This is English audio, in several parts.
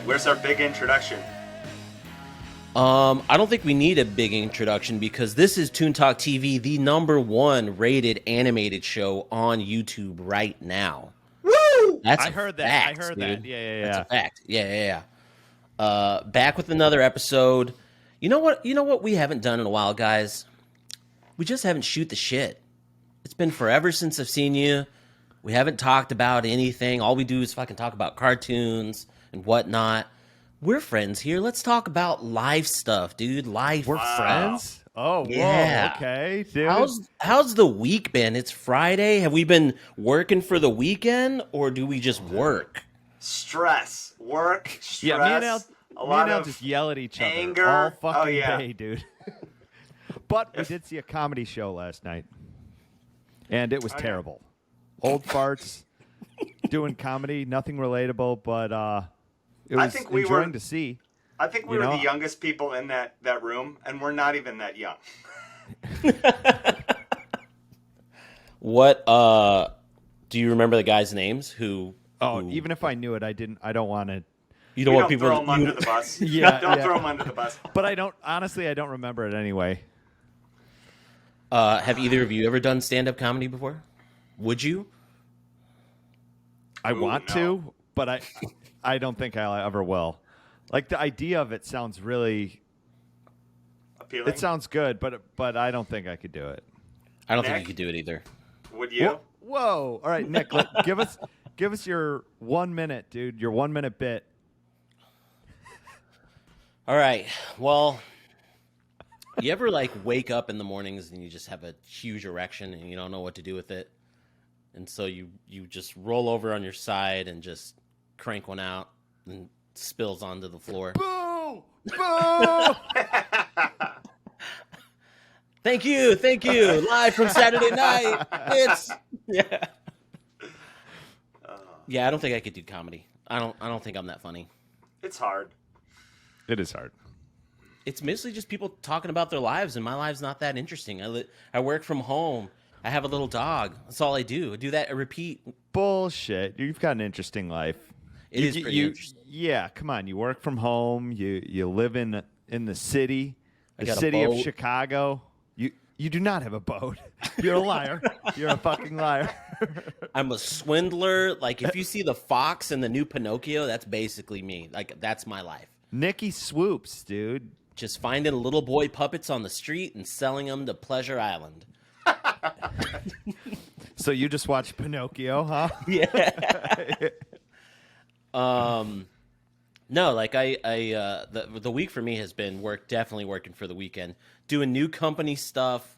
Where's our big introduction? I don't think we need a big introduction because this is Toon Talk TV, the #1 rated animated show on YouTube right now. Woo! I heard that. Fact, I heard dude. that. Yeah. That's a fact. Yeah. Back with another episode. You know what we haven't done in a while, guys? We just haven't shoot the shit. It's been forever since I've seen you. We haven't talked about anything. All we do is fucking talk about cartoons and whatnot. We're friends here. Let's talk about life stuff, dude. Life. We're friends? Oh, Yeah. whoa. Okay, dude. How's the week been? It's Friday. Have we been working for the weekend, or do we just work? Stress. Work. Stress. Yeah, me and Al of just yell at each anger. other all fucking yeah. day, dude. But we did see a comedy show last night, and it was terrible. Old farts doing comedy, nothing relatable, but it was enjoying to see. I think we were the youngest people in that room, and we're not even that young. What do you remember the guys' names who even if I knew it, I don't want to. You don't want Don't people throw them under the bus. Yeah, Don't throw them under the bus. But I don't remember it anyway. have either of you ever done stand-up comedy before? Would you? I want to, but I don't think I ever will. Like, the idea of it sounds really appealing. It sounds good, but I don't think I could do it. I don't Nick? think you could do it either. Would you? Whoa. All right, Nick, give us your 1 minute, dude. Your 1 minute bit. All right. Well, you ever wake up in the mornings and you just have a huge erection and you don't know what to do with it? And so you just roll over on your side and just crank one out and spills onto the floor. Boo! Boo! Thank you. Live from Saturday night. Yeah, I don't think I could do comedy. I don't think I'm that funny. It's hard. It is hard. It's mostly just people talking about their lives, and my life's not that interesting. I work from home. I have a little dog. That's all I do. I do that. I repeat. Bullshit. You've got an interesting life. It is pretty interesting. Yeah, come on. You work from home. You live in the city, the city of Chicago. You do not have a boat. You're a liar. You're a fucking liar. I'm a swindler. If you see the fox in the new Pinocchio, that's basically me. That's my life. Nicky Swoops, dude. Just finding little boy puppets on the street and selling them to Pleasure Island. So you just watched Pinocchio, huh? Yeah. No, the week for me has been definitely working for the weekend, doing new company stuff.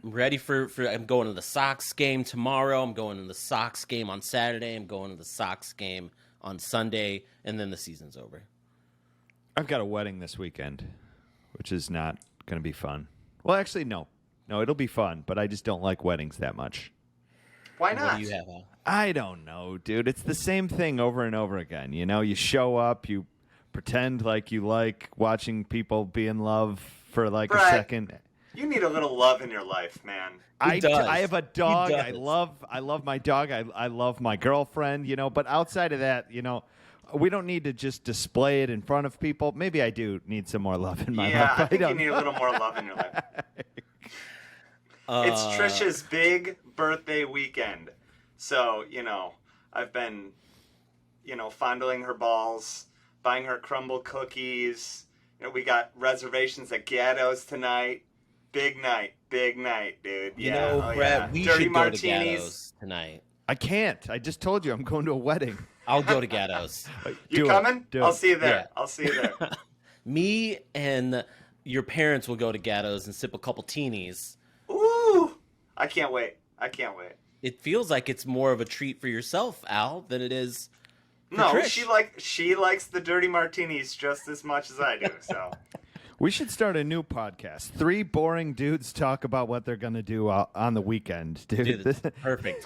I'm ready I'm going to the Sox game tomorrow. I'm going to the Sox game on Saturday. I'm going to the Sox game on Sunday, and then the season's over. I've got a wedding this weekend, which is not going to be fun. Well, actually, no. No, it'll be fun, but I just don't like weddings that much. Why not? What do you have, Al? I don't know, dude. It's the same thing over and over again. You show up, you pretend like you like watching people be in love for a second. You need a little love in your life, man. I have a dog. I love my dog. I love my girlfriend, but outside of that, we don't need to just display it in front of people. Maybe I do need some more love in my life. Yeah, I think you need a little more love in your life. It's Trisha's big birthday weekend. So, I've been, fondling her balls, buying her crumble cookies. We got reservations at Gatto's tonight. Big night, dude. Yeah. Brad, we Dirty should martinis. go to Gatto's tonight. I can't. I just told you I'm going to a wedding. I'll go to Gatto's. You coming? I'll see you there. Yeah. I'll see you there. Me and your parents will go to Gatto's and sip a couple teenies. Ooh! I can't wait. It feels like it's more of a treat for yourself, Al, than it is for No, Trish. she likes the dirty martinis just as much as I do, so. We should start a new podcast. 3 boring dudes talk about what they're going to do on the weekend, dude. Dude, that's perfect.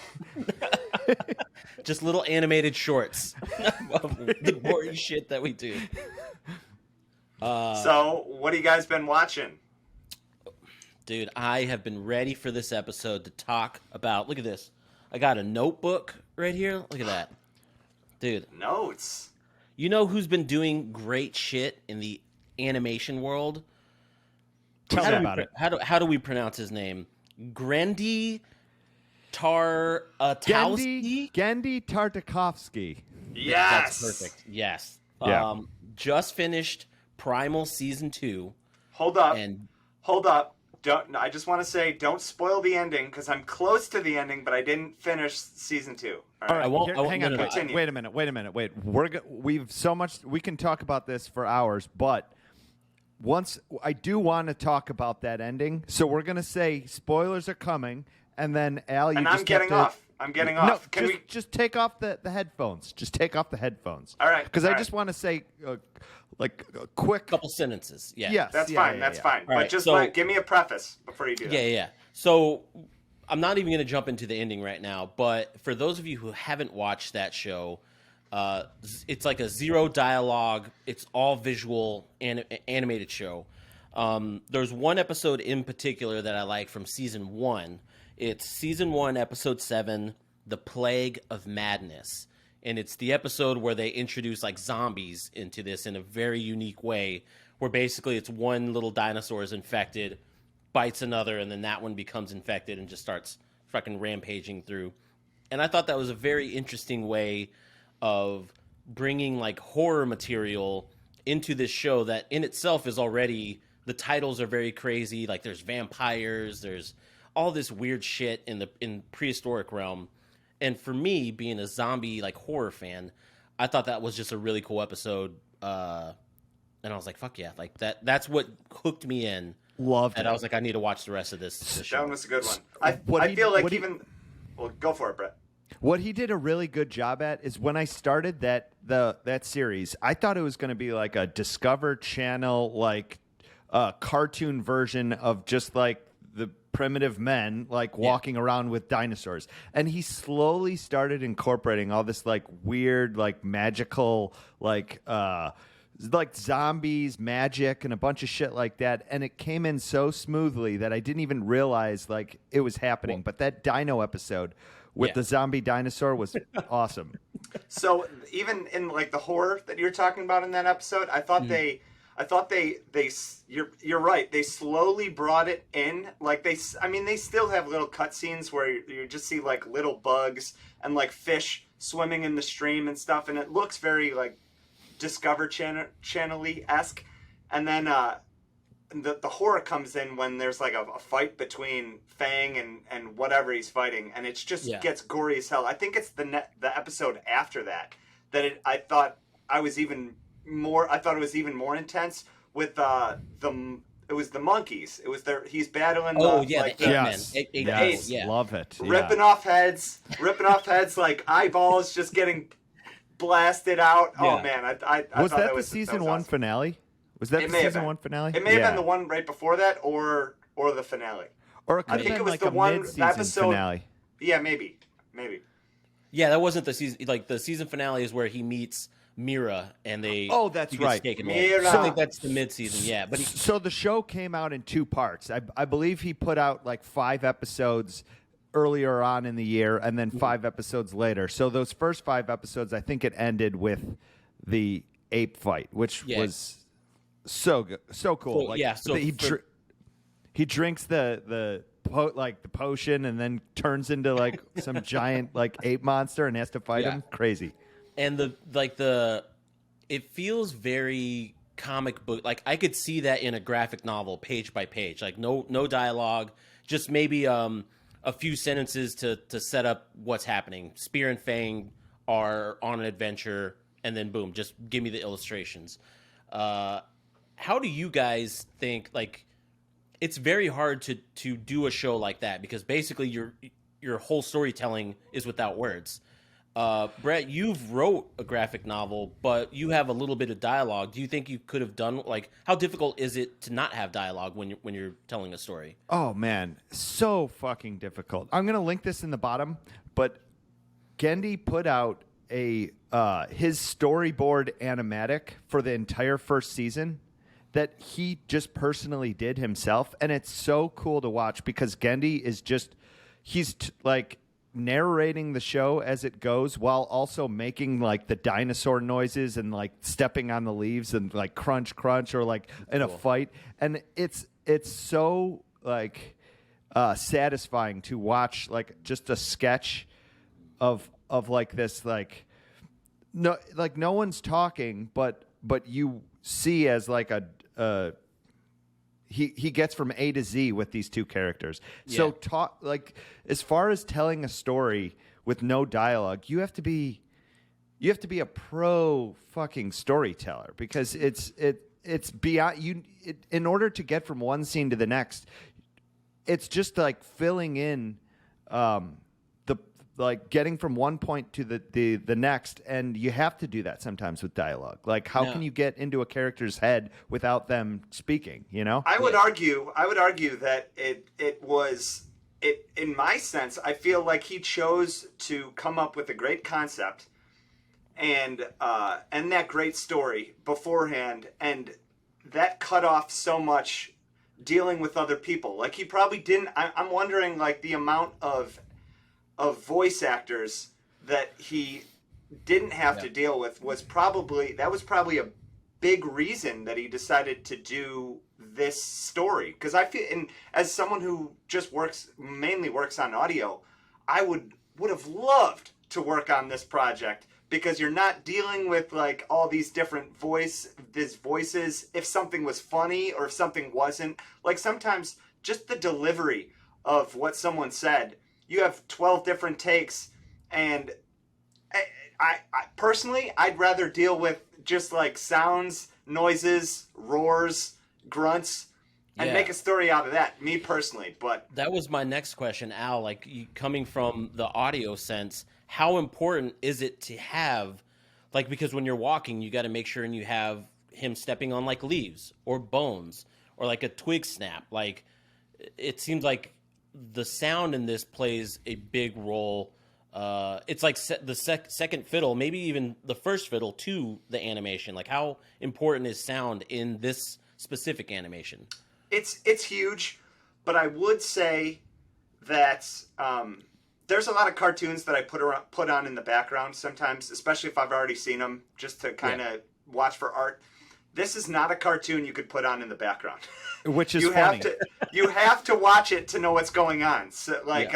Just little animated shorts of the boring shit that we do. So, what have you guys been watching? Dude, I have been ready for this episode to talk about... Look at this. I got a notebook right here. Look at that. Dude. Notes. You know who's been doing great shit in the animation world? Tell me about it. How do we pronounce his name? Genndy Tartakovsky? Genndy Tartakovsky. Yes. That's perfect. Yes. Yeah. Just finished Primal season 2. Hold up. And I just want to say, don't spoil the ending because I'm close to the ending, but I didn't finish season 2. All right. I won't. Hang on. Continue. Wait a minute. Wait. We've so much. We can talk about this for hours, but once I do want to talk about that ending, so we're gonna say spoilers are coming, and then Al, you And just I'm getting have to, off. I'm getting off. No, just take off the headphones. Just take off the headphones. All right. Because all I right. just want to say, like a quick. couple sentences. Yeah. Yes. That's yeah, fine. yeah, That's yeah. fine. All But right, just so- give me a preface before you do that. Yeah. So I'm not even going to jump into the ending right now, but for those of you who haven't watched that show, it's like a zero dialogue. It's all visual animated show. There's one episode in particular that I like from season 1. It's season 1, episode 7, The Plague of Madness. And it's the episode where they introduce like zombies into this in a very unique way, where basically it's one little dinosaur is infected, bites another, and then that one becomes infected and just starts fucking rampaging through. And I thought that was a very interesting way of bringing like horror material into this show that in itself is already, the titles are very crazy. Like there's vampires, there's all this weird shit in prehistoric realm. And for me, being a zombie like horror fan, I thought that was just a really cool episode. And I was like, fuck yeah. Like that's what hooked me in. Loved And it. I was like, I need to watch the rest of this That show. one was a good one. What I feel like what he- even. Well, go for it, Brett. What he did a really good job at is when I started that series, I thought it was going to be like a Discover Channel like cartoon version of just like the primitive men like walking around with dinosaurs, and he slowly started incorporating all this like weird like magical like zombies, magic, and a bunch of shit like that, and it came in so smoothly that I didn't even realize like it was happening. But that dino episode with the zombie dinosaur was awesome. So even in like the horror that you're talking about in that episode, I thought you're right. They slowly brought it in. Like they still have little cutscenes where you just see like little bugs and like fish swimming in the stream and stuff, and it looks very like Discover Channel-y esque. And then the horror comes in when there's like a fight between Fang and whatever he's fighting, and it just gets gory as hell. I think it's the episode after that I thought it was even more intense with it was the monkeys. It was he's battling the apes. Love it. Ripping off heads like eyeballs just getting blasted out. Yeah. Oh man, I Was thought that the was season awesome. 1 finale? Was that It the may have season been. 1 finale? It may have been the one right before that, or the finale. Or it could I have think been it was like the a one mid-season episode. finale. Yeah, maybe. Yeah, that wasn't the season. Like the season finale is where he meets Mira, and they. Oh, that's he gets right. taken Mira. away. I think that's the mid-season. Yeah, but So the show came out in 2 parts. I believe he put out like 5 episodes earlier on in the year, and then 5 episodes later. So those first 5 episodes, I think it ended with the ape fight, which was so good, so cool. He drinks the potion and then turns into like some giant like ape monster and has to fight him. Crazy. And it feels very comic book. Like I could see that in a graphic novel, page by page. Like no dialogue, just maybe a few sentences to set up what's happening. Spear and Fang are on an adventure, and then boom, just give me the illustrations. How do you guys think? Like, it's very hard to do a show like that because basically your whole storytelling is without words. Brett, you've wrote a graphic novel, but you have a little bit of dialogue. Do you think you could have done like how difficult is it to not have dialogue when you're telling a story? Oh man, so fucking difficult. I'm gonna link this in the bottom, but Genndy put out his storyboard animatic for the entire first season that he just personally did himself, and it's so cool to watch because Genndy is just narrating the show as it goes while also making like the dinosaur noises and like stepping on the leaves and like crunch crunch or like in a fight, and it's so like satisfying to watch like just a sketch of like this like no one's talking but you see as like he gets from A to Z with these two characters. Yeah. So talk like as far as telling a story with no dialogue, you have to be a pro fucking storyteller because it's beyond you. In order to get from one scene to the next, it's just like filling in like getting from one point to the next, and you have to do that sometimes with dialogue. Like, how can you get into a character's head without them speaking? You know, I would argue that it was in my sense. I feel like he chose to come up with a great concept and that great story beforehand, and that cut off so much dealing with other people. Like he probably didn't. I'm wondering like the amount of voice actors that he didn't have to deal with was probably a big reason that he decided to do this story. Because I feel, and as someone who just mainly works on audio, I would have loved to work on this project because you're not dealing with like all these different voices. If something was funny or if something wasn't, like sometimes just the delivery of what someone said. You have 12 different takes, and I personally, I'd rather deal with just like sounds, noises, roars, grunts, and make a story out of that. Me personally, but that was my next question, Al. Like coming from the audio sense, how important is it to have, like, because when you're walking, you got to make sure and you have him stepping on like leaves or bones or like a twig snap. Like, it seems like the sound in this plays a big role. It's like the second fiddle, maybe even the first fiddle to the animation. Like, how important is sound in this specific animation? It's huge, but I would say that there's a lot of cartoons that I put on in the background sometimes, especially if I've already seen them, just to kind of watch for art. This is not a cartoon you could put on in the background. Which is funny. You have to watch it to know what's going on. So, like,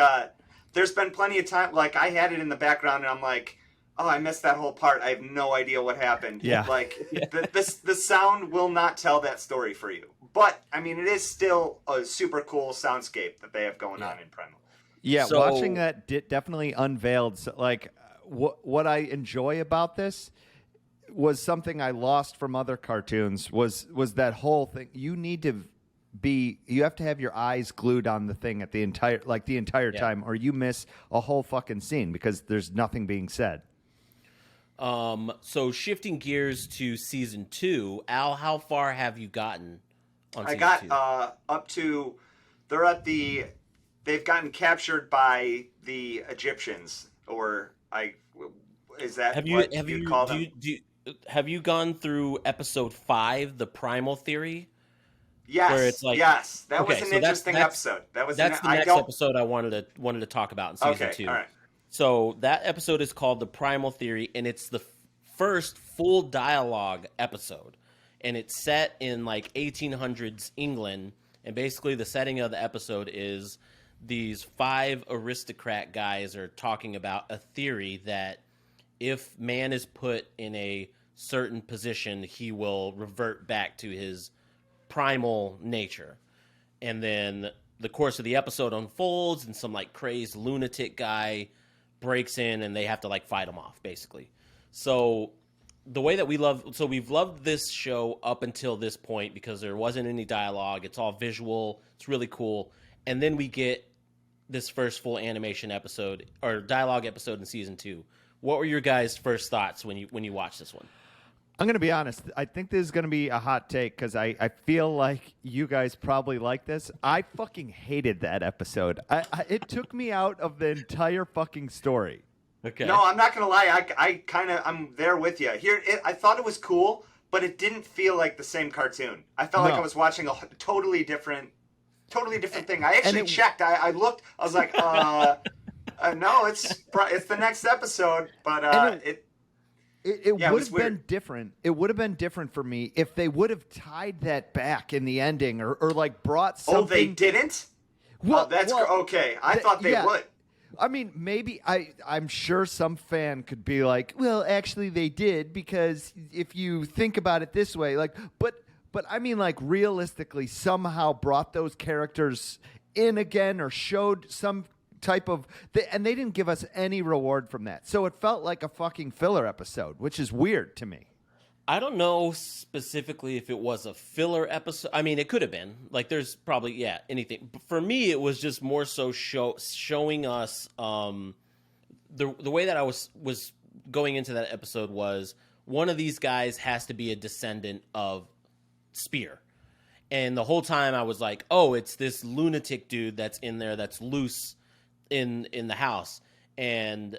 there's been plenty of time, like, I had it in the background, and I'm like, oh, I missed that whole part. I have no idea what happened. Yeah. Like, the sound will not tell that story for you. But, I mean, it is still a super cool soundscape that they have going on in Primal. Yeah, So, watching that definitely unveiled, like, what I enjoy about this was something I lost from other cartoons was that whole thing. You have to have your eyes glued on the thing at the entire time, or you miss a whole fucking scene because there's nothing being said. So shifting gears to season 2, Al, how far have you gotten on season 2? I got up to, they've gotten captured by the Egyptians, or is that what you'd call them? Have you gone through episode 5, the Primal Theory? Yes. Where it's like, yes. That was an interesting episode. That's the next episode I wanted to talk about in season 2. All right. So that episode is called the Primal Theory, and it's the first full dialogue episode, and it's set in like 1800s England. And basically, the setting of the episode is these 5 aristocrat guys are talking about a theory that if man is put in a certain position, he will revert back to his primal nature. And then the course of the episode unfolds, and some like crazed lunatic guy breaks in, and they have to like fight him off, basically. So the way that we've loved this show up until this point because there wasn't any dialogue. It's all visual. It's really cool. And then we get this first full animation episode or dialogue episode in season 2. What were your guys' first thoughts when you watched this one? I'm going to be honest. I think this is going to be a hot take because I feel like you guys probably like this. I fucking hated that episode. It took me out of the entire fucking story. Okay. No, I'm not going to lie. I'm there with you. I thought it was cool, but it didn't feel like the same cartoon. I felt like I was watching a totally different thing. I actually checked. I looked. I was like, No, it's the next episode, but It Yeah, it would was have been weird. different. It would have been different for me if they would have tied that back in the ending, or like brought something. Oh, they didn't? Well, that's well, okay. I thought they yeah. would. I mean, maybe I'm sure some fan could be like, well, actually they did, because if you think about it this way, like, but I mean, like, realistically, somehow brought those characters in again, or showed some type of, and they didn't give us any reward from that. So it felt like a fucking filler episode, which is weird to me. I don't know specifically if it was a filler episode. I mean, it could have been. Like, there's probably, anything. But for me, it was just more so showing us the way that I was going into that episode was one of these guys has to be a descendant of Spear. And the whole time I was like, oh, it's this lunatic dude that's in there that's loose in the house. And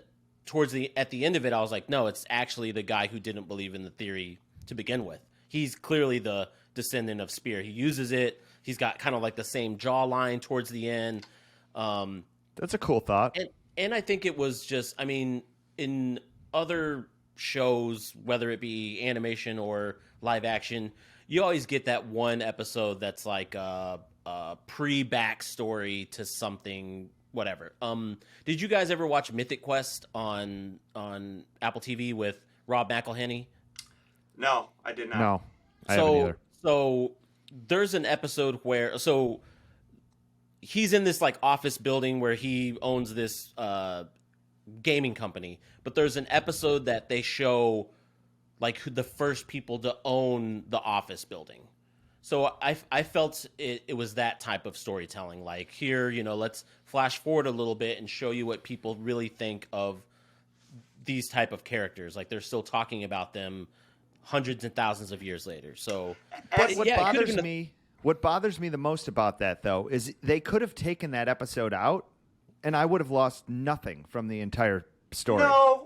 at the end of it, I was like, no, it's actually the guy who didn't believe in the theory to begin with. He's clearly the descendant of Spear. He uses it. He's got kind of like the same jawline towards the end. That's a cool thought. And I think it was just, I mean, in other shows, whether it be animation or live action, you always get that one episode that's like a pre-backstory to something, whatever. Did you guys ever watch Mythic Quest on Apple TV with Rob McElhenney? No, I did not. No, I haven't either. So there's an episode where he's in this like office building where he owns this gaming company, but there's an episode that they show like the first people to own the office building. So I felt it was that type of storytelling. Like, here, let's flash forward a little bit and show you what people really think of these type of characters. Like, they're still talking about them hundreds and thousands of years later. So, But what bothers me the most about that, though, is they could have taken that episode out, and I would have lost nothing from the entire story.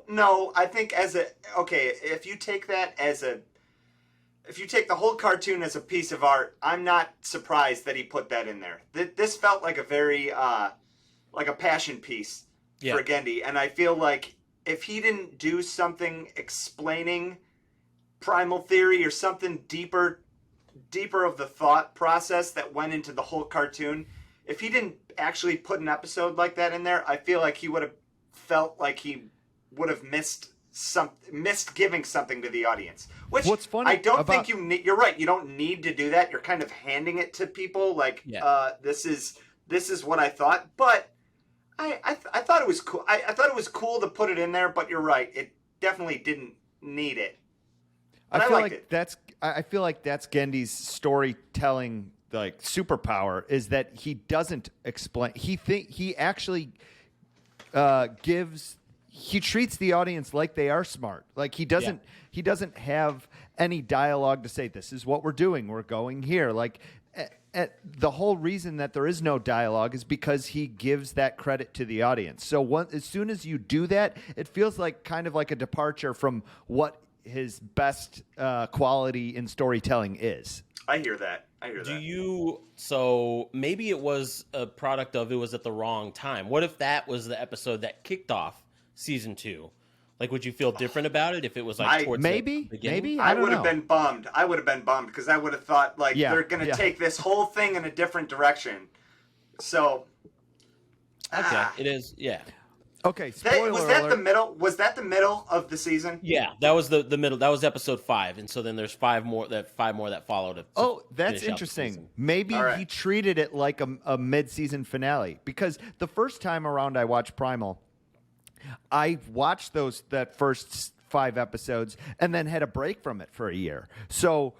No, I think if you take the whole cartoon as a piece of art, I'm not surprised that he put that in there. This felt like a very, like a passion piece for Genndy. And I feel like if he didn't do something explaining primal theory or something deeper of the thought process that went into the whole cartoon, if he didn't actually put an episode like that in there, I feel like he would have felt like he would have missed giving something to the audience. Which, what's funny, I don't think you're right. You don't need to do that. You're kind of handing it to people like, this is what I thought. But I thought it was cool. I thought it was cool to put it in there. But you're right. It definitely didn't need it. But I liked it. I feel like that's Gendy's storytelling like superpower, is that he doesn't explain. He actually he treats the audience like they are smart. Like, he doesn't have any dialogue to say, this is what we're doing, we're going here. Like, the whole reason that there is no dialogue is because he gives that credit to the audience. So as soon as you do that, it feels like kind of like a departure from what his best quality in storytelling is. I hear that. So maybe it was a product of, it was at the wrong time. What if that was the episode that kicked off season 2? Like, would you feel different about it if it was like towards the beginning? Maybe I would have been bummed. I would have been bummed because I would have thought like they're going to take this whole thing in a different direction. So, it is. Yeah. Okay. Spoiler was that alert. the middle? Was that the middle of the season? Yeah, that was the middle. That was episode 5, and so then there's 5 more that followed. That's interesting. Maybe right. he treated it like a mid-season finale, because the first time around I watched Primal, I watched that first 5 episodes and then had a break from it for a year. So,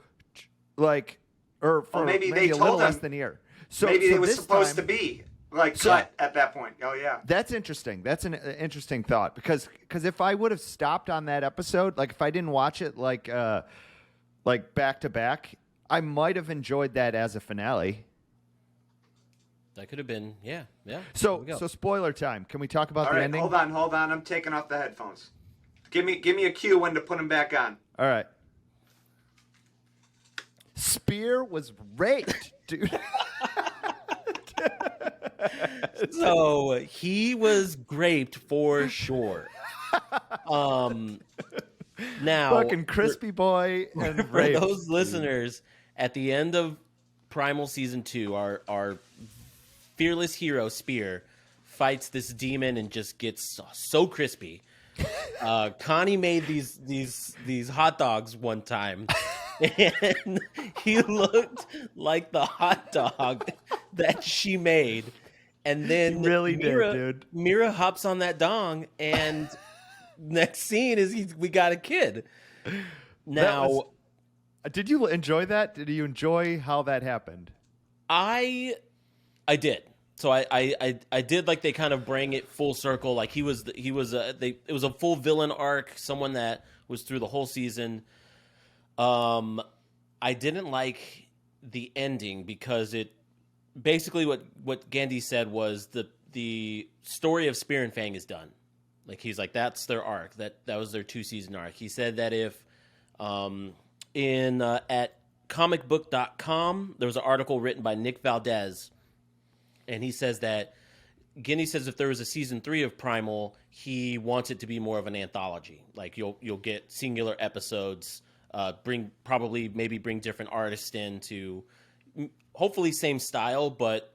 like, or for maybe maybe they a told little him, less than a year. So maybe it was this supposed time, to be like cut at that point. Oh yeah, that's interesting. That's an interesting thought, because if I would have stopped on that episode, like if I didn't watch it like back to back, I might have enjoyed that as a finale. That could have been, yeah. So spoiler time. Can we talk about all the right, ending? Hold on. I'm taking off the headphones. Give me a cue when to put them back on. All right. Spear was raped, dude. So he was graped for sure. Now, Fucking crispy boy and for raped, those dude. listeners, at the end of Primal Season 2, our fearless hero, Spear, fights this demon and just gets so crispy. Connie made these hot dogs one time, and he looked like the hot dog that she made. And then He really did, dude. Mira hops on that dong, and next scene is we got a kid. Now, did you enjoy that? Did you enjoy how that happened? I did. So I did, like, they kind of bring it full circle. Like it was a full villain arc, someone that was through the whole season. I didn't like the ending because it basically what Genndy said was the story of Spear and Fang is done. Like, he's like, that's their arc. That was their 2-season arc. He said that if at comicbook.com there was an article written by Nick Valdez. And he says that Genndy says if there was a season 3 of Primal, he wants it to be more of an anthology. Like, you'll get singular episodes, bring different artists in to hopefully same style, but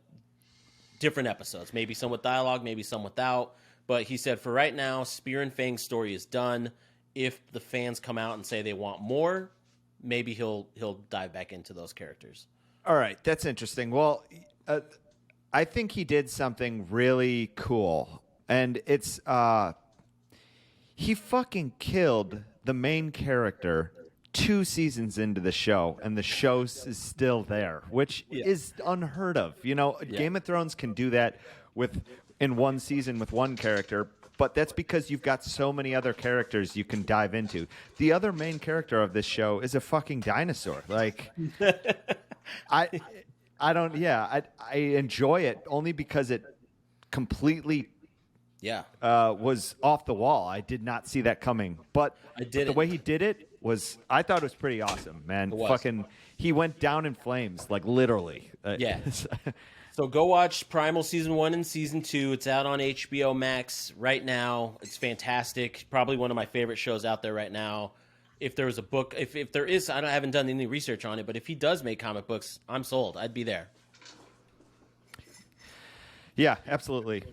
different episodes. Maybe some with dialogue, maybe some without. But he said for right now, Spear and Fang's story is done. If the fans come out and say they want more, maybe he'll dive back into those characters. All right, that's interesting. Well, I think he did something really cool, and it's he fucking killed the main character 2 seasons into the show, and the show is still there, which is unheard of. You know, Game of Thrones can do that in one season with one character, but that's because you've got so many other characters you can dive into. The other main character of this show is a fucking dinosaur. Like, I enjoy it only because it completely was off the wall. I did not see that coming. But the way he did it I thought it was pretty awesome, man. Fucking, he went down in flames, like literally. Yeah. So go watch Primal Season 1 and Season 2. It's out on HBO Max right now. It's fantastic. Probably one of my favorite shows out there right now. If there was a book, if there is, I haven't done any research on it, but if he does make comic books, I'm sold. I'd be there. Yeah, absolutely.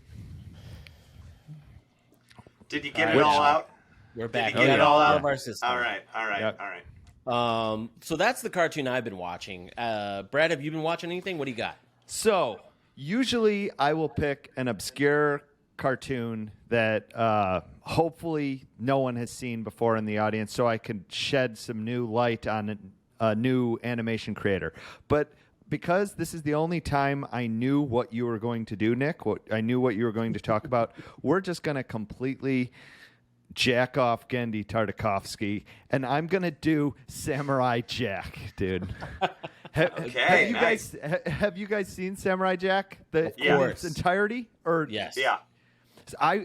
Did you get it all out? We're back. Did you get it all out of our system. All right. Yep. All right. So that's the cartoon I've been watching. Brad, have you been watching anything? What do you got? So usually I will pick an obscure cartoon that hopefully no one has seen before in the audience, so I can shed some new light on a new animation creator. But because this is the only time I knew what you were going to do, Nick, I knew what you were going to talk about, we're just going to completely jack off Genndy Tartakovsky, and I'm going to do Samurai Jack, dude. Have you guys seen Samurai Jack? In its entirety? Yes. Yeah.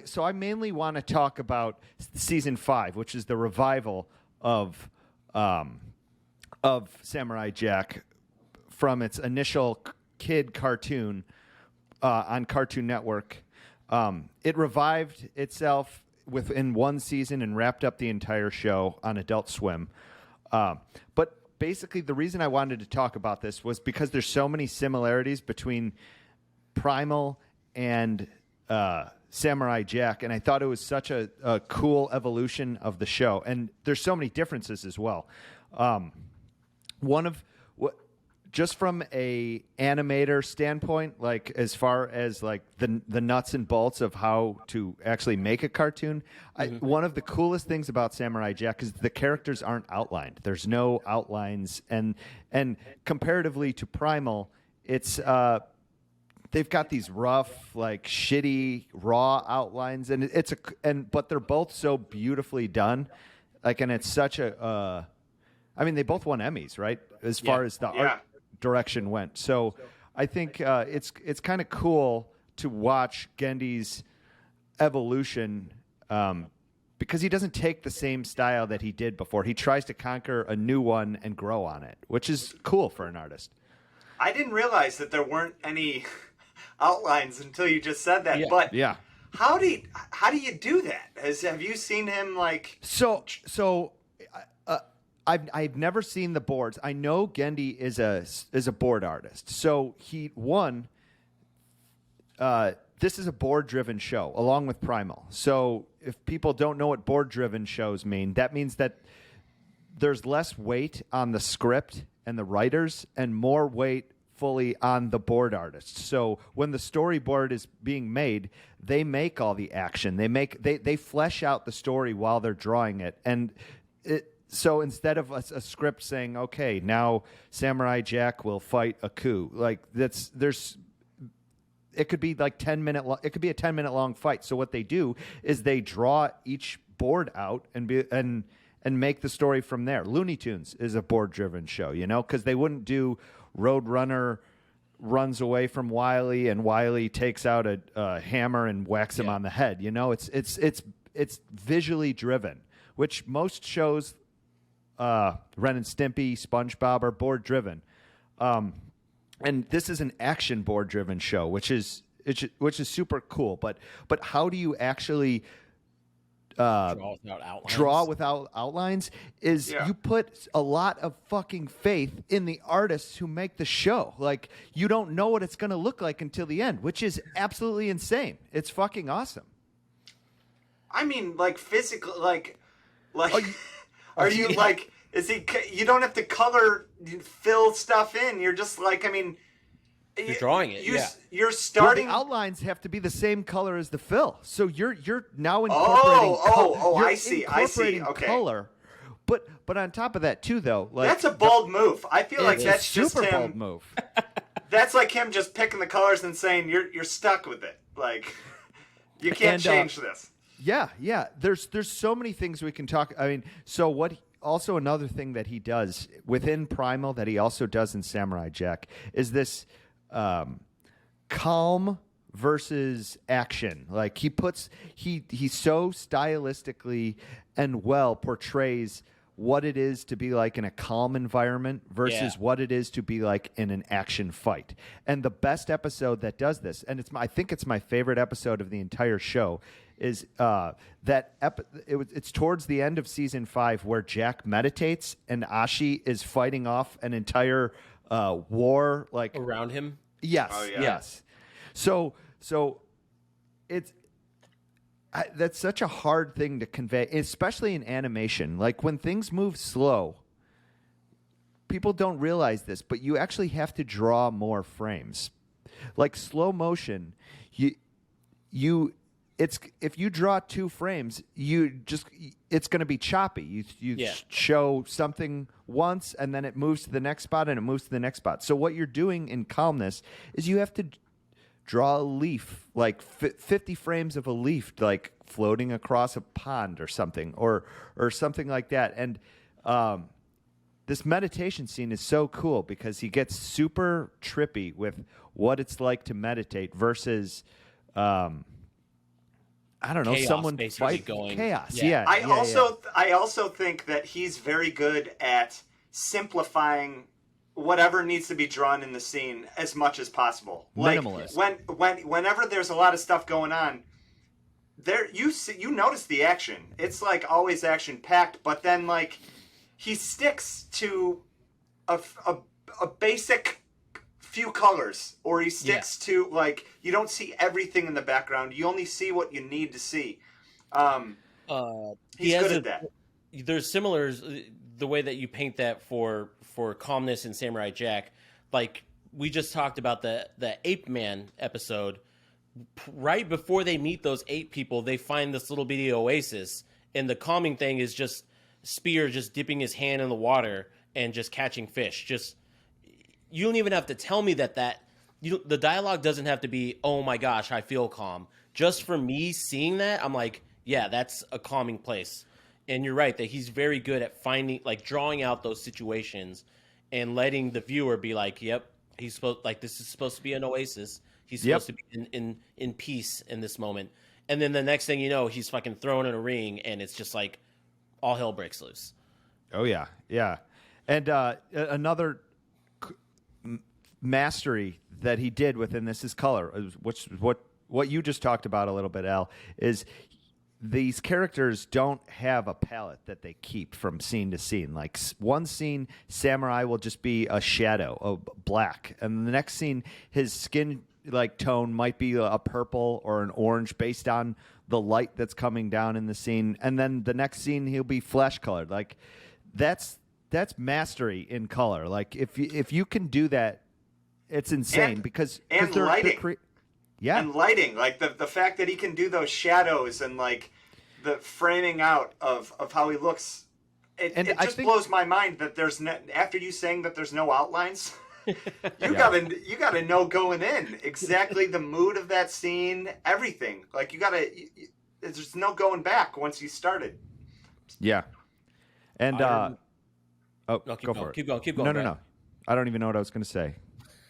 So I mainly want to talk about season 5, which is the revival of Samurai Jack from its initial kid cartoon on Cartoon Network. It revived itself within one season and wrapped up the entire show on Adult Swim. But basically, the reason I wanted to talk about this was because there's so many similarities between Primal and Samurai Jack, and I thought it was such a cool evolution of the show. And there's so many differences as well. Just from a animator standpoint, like as far as like the nuts and bolts of how to actually make a cartoon, one of the coolest things about Samurai Jack is the characters aren't outlined. There's no outlines, and comparatively to Primal, it's they've got these rough, like shitty, raw outlines, and but they're both so beautifully done, like, and it's such a. I mean, they both won Emmys, right? As far as the art direction went. So I think it's kind of cool to watch Genndy's evolution because he doesn't take the same style that he did before. He tries to conquer a new one and grow on it, which is cool for an artist. I didn't realize that there weren't any outlines until you just said that. Yeah. But Yeah. how do you do that? Have you seen him like? So I've never seen the boards. I know Genndy is a board artist. So this is a board-driven show, along with Primal. So if people don't know what board-driven shows mean, that means that there's less weight on the script and the writers and more weight fully on the board artists. So when the storyboard is being made, they make all the action. They flesh out the story while they're drawing it. And so instead of a script saying, okay, now Samurai Jack will fight a coup, like it could be like 10-minute. It could be a 10-minute long fight. So what they do is they draw each board out and make the story from there. Looney Tunes is a board-driven show, because they wouldn't do Roadrunner runs away from Wile and Wile takes out a hammer and whacks him on the head. It's visually driven, which most shows, Ren and Stimpy, SpongeBob, are board-driven. And this is an action board-driven show, which is super cool. But how do you actually draw without outlines? You put a lot of fucking faith in the artists who make the show. Like, you don't know what it's going to look like until the end, which is absolutely insane. It's fucking awesome. I mean, like physical, are you like? Is he? You don't have to fill stuff in. You're just like, I mean, you're drawing it. You're starting. Well, the outlines have to be the same color as the fill. So you're now incorporating. I see. Okay. Color. But on top of that too, though, like that's a bold move. I feel like that's just super him. bold move. That's like him just picking the colors and saying you're stuck with it. Like, you can't change this. Yeah. There's so many things we can talk. I mean, also another thing that he does within Primal that he also does in Samurai Jack is this calm versus action. Like, he so stylistically and well portrays what it is to be like in a calm environment versus what it is to be like in an action fight. And the best episode that does this, and I think it's my favorite episode of the entire show, is it's towards the end of season 5 where Jack meditates and Ashi is fighting off an entire war like around him. Yes. Oh, yeah. Yes. So that's such a hard thing to convey, especially in animation. Like, when things move slow, people don't realize this, but you actually have to draw more frames. Like slow motion, if you draw 2 frames, it's going to be choppy. You show something once, and then it moves to the next spot, and it moves to the next spot. So what you're doing in calmness is you have to draw a leaf, like 50 frames of a leaf, like floating across a pond or something, or something like that. And this meditation scene is so cool because he gets super trippy with what it's like to meditate versus I don't know, chaos, someone fight going. Chaos. Yeah. I also think that he's very good at simplifying whatever needs to be drawn in the scene as much as possible. Minimalist. Like whenever there's a lot of stuff going on, there you notice the action. It's like always action packed, but then like he sticks to a basic few colors, or he sticks to, like, you don't see everything in the background. You only see what you need to see. He's good at that. There's similars, the way that you paint that for calmness in Samurai Jack. Like, we just talked about the Ape Man episode. Right before they meet those ape people, they find this little bitty oasis, and the calming thing is just Spear just dipping his hand in the water and just catching fish. You don't even have to tell me that the dialogue doesn't have to be, oh my gosh, I feel calm. Just for me seeing that, I'm like, yeah, that's a calming place. And you're right that he's very good at finding, like, drawing out those situations and letting the viewer be like, yep, this is supposed to be an oasis. He's supposed to be in peace in this moment. And then the next thing you know, he's fucking thrown in a ring, and it's just like all hell breaks loose. Oh yeah, yeah. And another mastery that he did within this is color, which is what you just talked about a little bit, Al, is these characters don't have a palette that they keep from scene to scene. Like one scene, Samurai will just be a shadow of black, and the next scene, his skin like tone might be a purple or an orange based on the light that's coming down in the scene, and then the next scene he'll be flesh colored. Like that's mastery in color. Like if you can do that, it's insane because they're lighting. Yeah. And lighting, like the fact that he can do those shadows and like the framing out of how he looks, it just blows my mind that there's no, after you saying that there's no outlines, you gotta know going in exactly the mood of that scene, everything. Like there's no going back once you started. Yeah. And No, go for it. Keep going. No. I don't even know what I was going to say.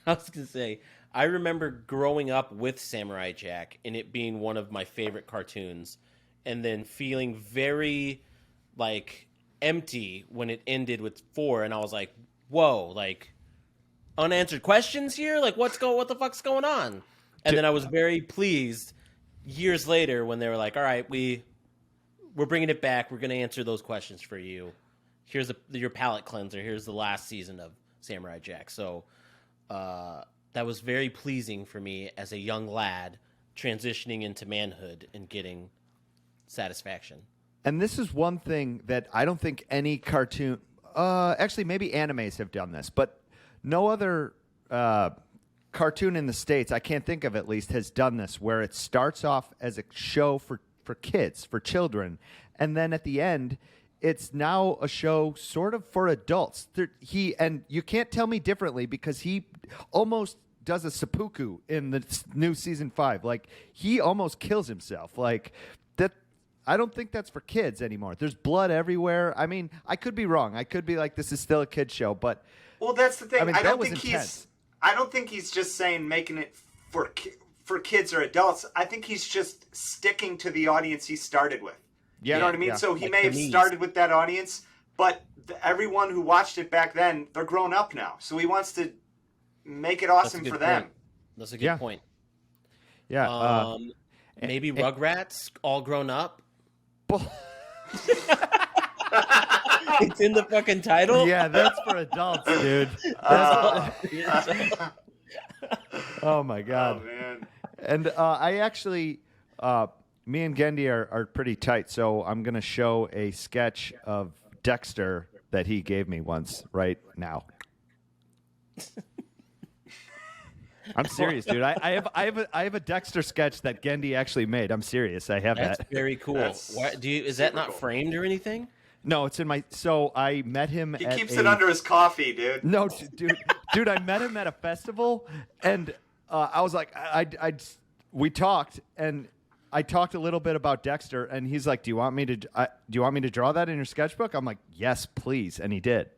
I was going to say, I remember growing up with Samurai Jack and it being one of my favorite cartoons, and then feeling very, like, empty when it ended with 4, and I was like, whoa, like, unanswered questions here? Like, what the fuck's going on? And then I was very pleased years later when they were like, all right, we're bringing it back. We're going to answer those questions for you. Here's your palate cleanser. Here's the last season of Samurai Jack. So that was very pleasing for me as a young lad transitioning into manhood and getting satisfaction. And this is one thing that I don't think any cartoon, actually maybe animes have done this, but no other cartoon in the States, I can't think of at least, has done this, where it starts off as a show for kids, for children, and then at the end, it's now a show sort of for adults. And you can't tell me differently because he almost does a seppuku in the new season 5. Like, he almost kills himself. Like, that. I don't think that's for kids anymore. There's blood everywhere. I mean, I could be wrong. I could be like, this is still a kid's show, but well, that's the thing. I mean, I don't think he's just saying making it for kids or adults. I think he's just sticking to the audience he started with. Yeah, you know what I mean? Yeah. So he Like may have started with that audience, but everyone who watched it back then, they're grown up now. So he wants to make it awesome for them. That's a good point. Yeah. Maybe Rugrats, all grown up. It's in the fucking title. Yeah, that's for adults, dude. Oh my god. Oh man. And I actually, me and Genndy are pretty tight, so I'm gonna show a sketch of Dexter that he gave me once right now. I'm serious, dude. I have a Dexter sketch that Genndy actually made. I'm serious. I have That's that. very cool. Is that not framed or anything? No, it's in my. So I met him. He keeps it under his coffee, dude. No, dude. I met him at a festival, and I was like, we talked, and I talked a little bit about Dexter, and he's like, "Do you want me to draw that in your sketchbook?" I'm like, "Yes, please," and he did.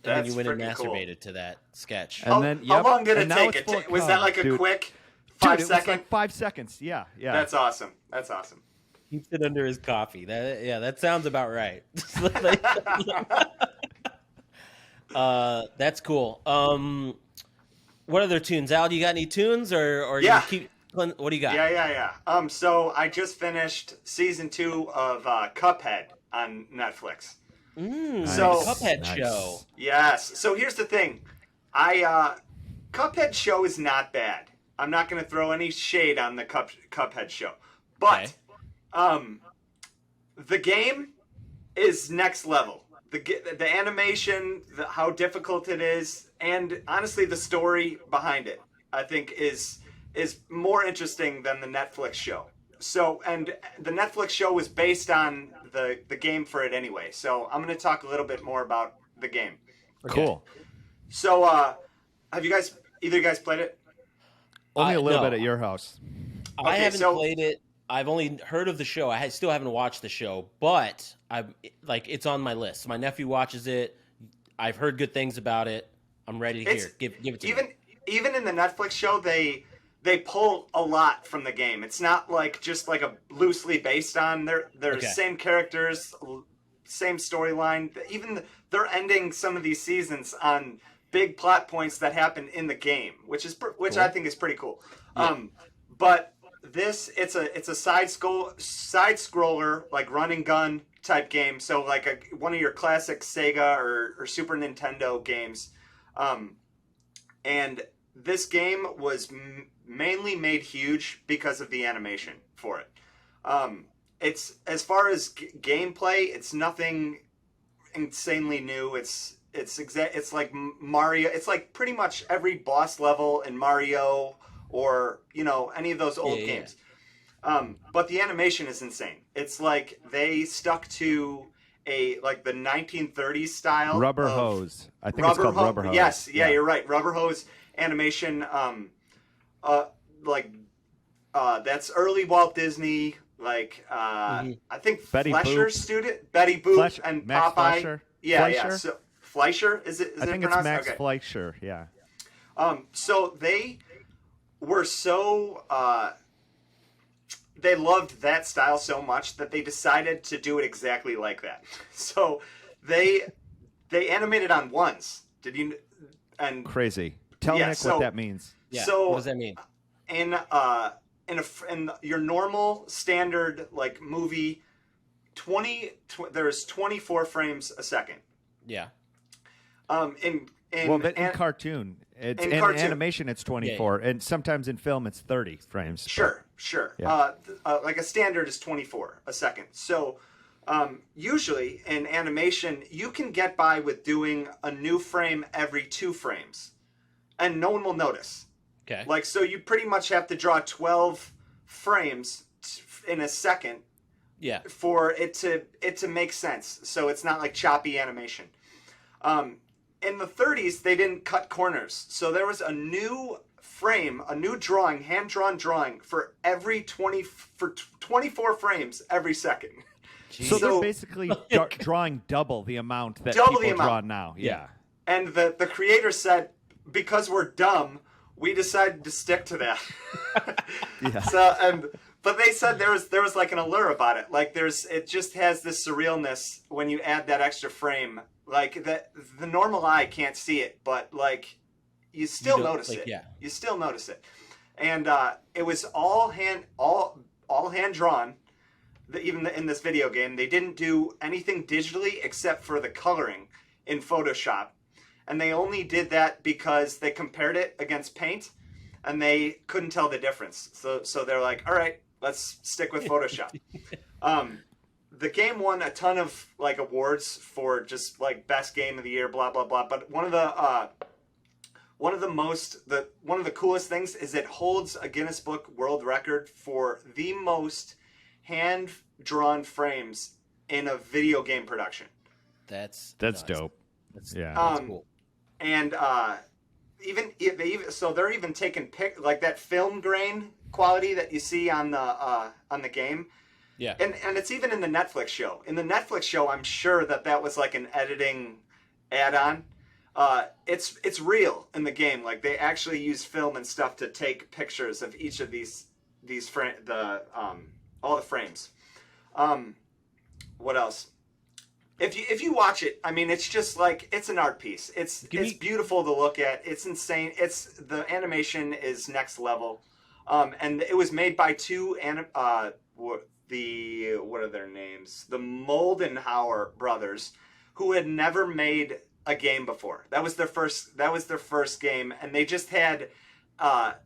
And then you went and masturbated to that sketch. And how long did it take? Was that like a quick 5 second? second? Like 5 seconds. Yeah. That's awesome. Keeps it under his coffee. That sounds about right. That's cool. What other tunes? Al, do you got any tunes or yeah. what do you got? Yeah. So I just finished season 2 of Cuphead on Netflix. Nice. So Cuphead show. Yes. So here's the thing. Cuphead show is not bad. I'm not going to throw any shade on the Cuphead show. But the game is next level. The animation, how difficult it is, and honestly the story behind it, I think is more interesting than the Netflix show. So, and the Netflix show was based on the game for it anyway. So I'm going to talk a little bit more about the game. Okay. Cool. So, have either of you guys played it? Only a little bit at your house. I haven't played it. I've only heard of the show. I still haven't watched the show, but it's on my list. My nephew watches it. I've heard good things about it. I'm ready to hear. Give it to me. Even in the Netflix show, they pull a lot from the game. It's not just like a loosely based on. They're same characters, same storyline. Even they're ending some of these seasons on big plot points that happen in the game, which Cool. I think is pretty cool. Yeah. But it's a side scroller, like run and gun type game. So like one of your classic Sega or Super Nintendo games. And this game was mainly made huge because of the animation for it. It's, as far as gameplay, it's nothing insanely new. It's like Mario. It's like pretty much every boss level in Mario or, you know, any of those old games. But the animation is insane. It's like they stuck to the 1930s style. Rubber hose. I think it's called rubber hose. Yes, yeah, you're right. Rubber hose animation. That's early Walt Disney. Like I think Betty Fleischer's Boop. student, Betty Boop and Max Popeye. Fleischer? Yeah, Fleischer? yeah. So Fleischer is it? I think it's pronounced? Max Okay. Fleischer. Yeah. So they were so they loved that style so much that they decided to do it exactly like that. So they animated on ones. Did you? And Crazy. Tell Yeah, Nick so- what that means. Yeah. So- what does that mean? in your normal standard like movie, there's 24 frames a second. Yeah. In Cartoon, it's in in cartoon. animation it's 24, and sometimes in film it's 30 frames. Sure. Yeah. Like a standard is 24 a second. So usually in animation, you can get by with doing a new frame every 2 frames, and no one will notice. Okay. Like, so you pretty much have to draw 12 frames in a second Yeah. for it to make sense. So it's not like choppy animation. In the 30s, they didn't cut corners. So there was a new frame, a new drawing, hand-drawn drawing for 24 frames every second. So they're So- basically drawing double the amount that Double people the draw amount. now. Yeah. And the creator said, because we're dumb, we decided to stick to that. Yeah. But they said there was like an allure about it. Like it just has this surrealness when you add that extra frame. Like the normal eye can't see it, but like you still notice it. Yeah. You still notice it. And it was all hand drawn. Even in this video game, they didn't do anything digitally except for the coloring in Photoshop. And they only did that because they compared it against Paint, and they couldn't tell the difference. So they're like, all right, let's stick with Photoshop. The game won a ton of like awards for just like best game of the year, blah blah blah. But one of the coolest things is it holds a Guinness Book World Record for the most hand-drawn frames in a video game production. That's That's nuts. dope. Yeah. That's cool. And so they're even taking like that film grain quality that you see on the game. Yeah. And it's even in the Netflix show. In the Netflix show, I'm sure that was like an editing add-on. It's real in the game. Like they actually use film and stuff to take pictures of each of all the frames. What else? If you watch it, I mean, it's just like it's an art piece. It's beautiful to look at. It's insane. The animation is next level. And it was made by what are their names? The Moldenhauer brothers, who had never made a game before. That was their first game, and they just had a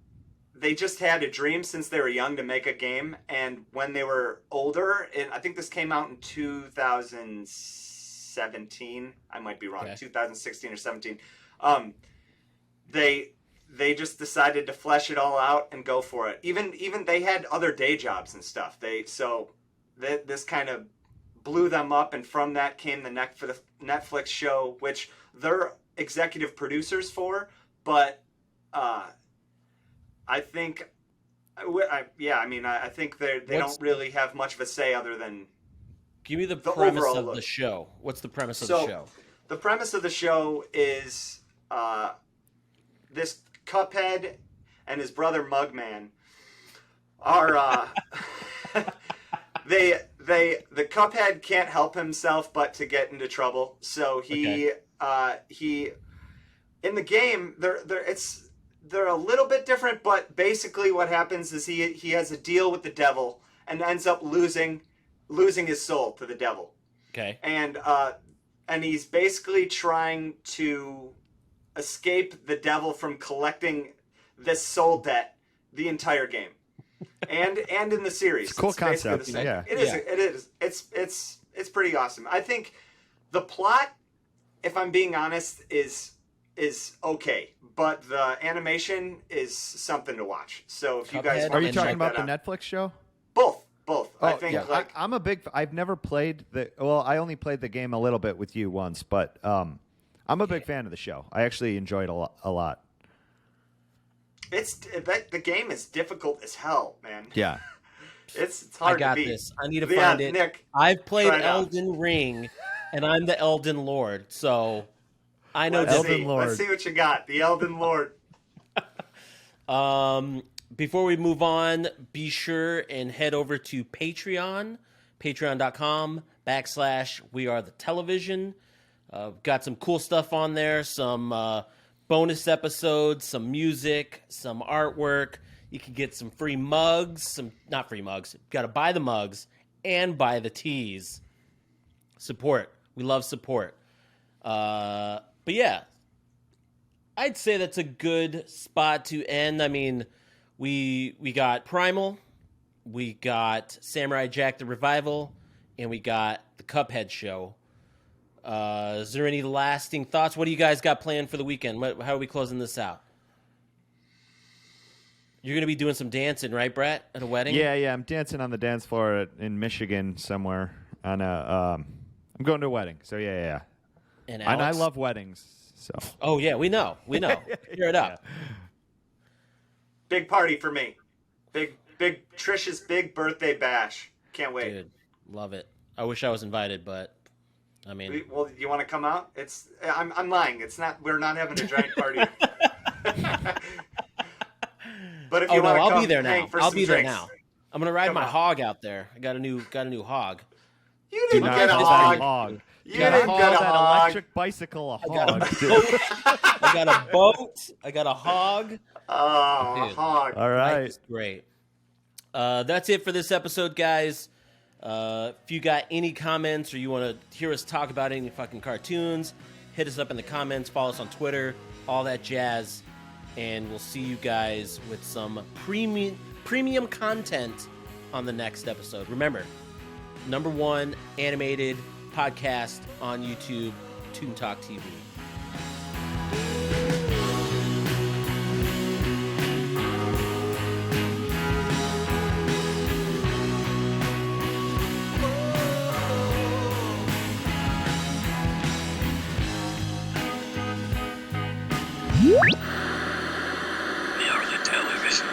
dream since they were young to make a game. And when they were older, and I think this came out in 2017. I might be wrong. Okay. 2016 or 17. They just decided to flesh it all out and go for it. Even they had other day jobs and stuff. This kind of blew them up, and from that came the Netflix show, which they're executive producers for. But I think, I think they don't really have much of a say other than. Give me the the premise overall of look. the show. What's the premise of the show? The premise of the show is this Cuphead and his brother Mugman are the Cuphead can't help himself but to get into trouble. So he in the game, they're a little bit different, but basically what happens is he has a deal with the devil and ends up losing his soul to the devil. Okay. And he's basically trying to escape the devil from collecting this soul debt the entire game, and in the series. It's a cool basically concept. the same. Yeah. It is. It's pretty awesome. I think the plot, if I'm being honest, is okay, but the animation is something to watch. So if you guys Cuphead. Are you And talking check about the that out. Netflix show? Both. Oh, I think yeah. I'm a big. I've never played the. Well, I only played the game a little bit with you once, but I'm a big fan of the show. I actually enjoyed it a lot. the game is difficult as hell, man. Yeah. It's I hard got to beat. this. I need to Yeah, find it. Nick, I've played try it out. Elden Ring, and I'm the Elden Lord, so I know. Let's Elden see. Lord. Let's see what you got. The Elden Lord. Before we move on, be sure and head over to Patreon, patreon.com/We Are the Television. Got some cool stuff on there, some bonus episodes, some music, some artwork. You can get some free mugs, not free mugs. Got to buy the mugs and buy the teas. Support. We love support. But yeah, I'd say that's a good spot to end. I mean, we got Primal, we got Samurai Jack the Revival, and we got the Cuphead show. Is there any lasting thoughts? What do you guys got planned for the weekend? How are we closing this out? You're going to be doing some dancing, right, Brett, at a wedding? Yeah. I'm dancing on the dance floor in Michigan somewhere on a. I'm going to a wedding, so yeah. And And I Alex? love weddings, so. Oh, yeah, we know. Hear it up. Big party for me. Big Trish's big birthday bash. Can't wait. Dude, love it. I wish I was invited, but, I mean. Well, you want to come out? I'm lying. It's not. We're not having a giant party. But if you want to I'll come, be there now. hang for I'll some be there drinks. now. I'm going to ride Come my on. hog out there. I got a new hog. You Do didn't not get a call hog. that a hog. You Gotta didn't call get a that hog. electric bicycle a got a hog. I got a boat. I got a hog. Oh, Dude. hog. All Life right. is great. That's it for this episode, guys. If you got any comments or you want to hear us talk about any fucking cartoons, hit us up in the comments. Follow us on Twitter, all that jazz. And we'll see you guys with some premium content on the next episode. Remember, #1 animated podcast on YouTube, Toon Talk TV. We are the television.